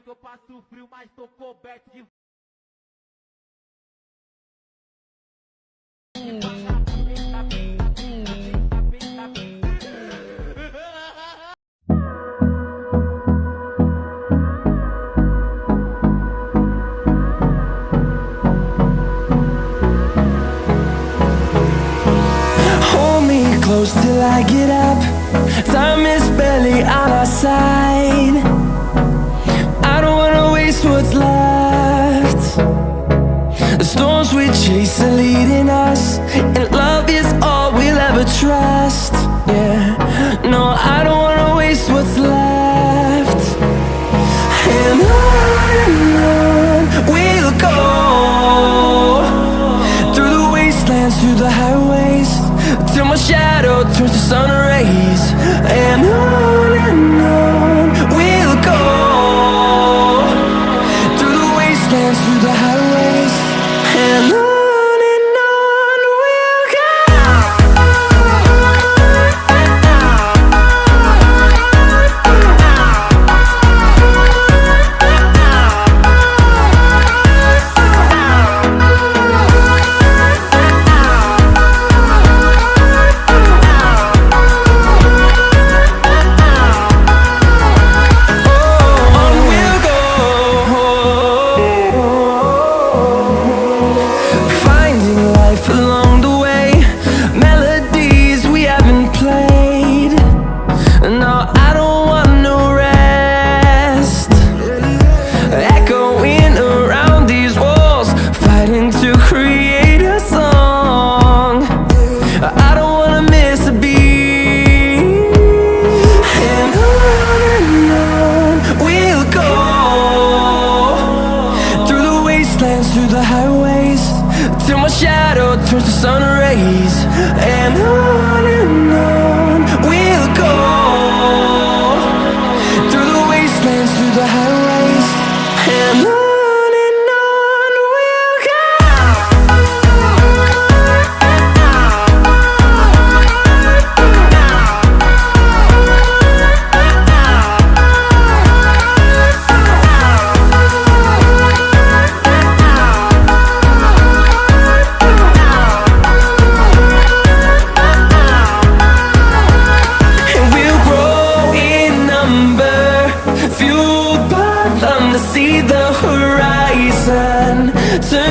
que eu passo frio, mas tô coberto de... Hold me close till I get up. Time is barely on our side. I don't wanna waste what's left. The storms we chase are leading us, and love is all we'll ever trust. Yeah, no, I don't wanna waste what's left. And on we'll go, through the wastelands, through the highways, till my shadow turns to sun rays. And on we'll go, through the wastelands, through the highways, and on we'll go. Through the highways, till my shadow turns to sun rays. And on we'll go, through the wastelands, through the highways, and on we'll go. Fueled by them to see the horizon.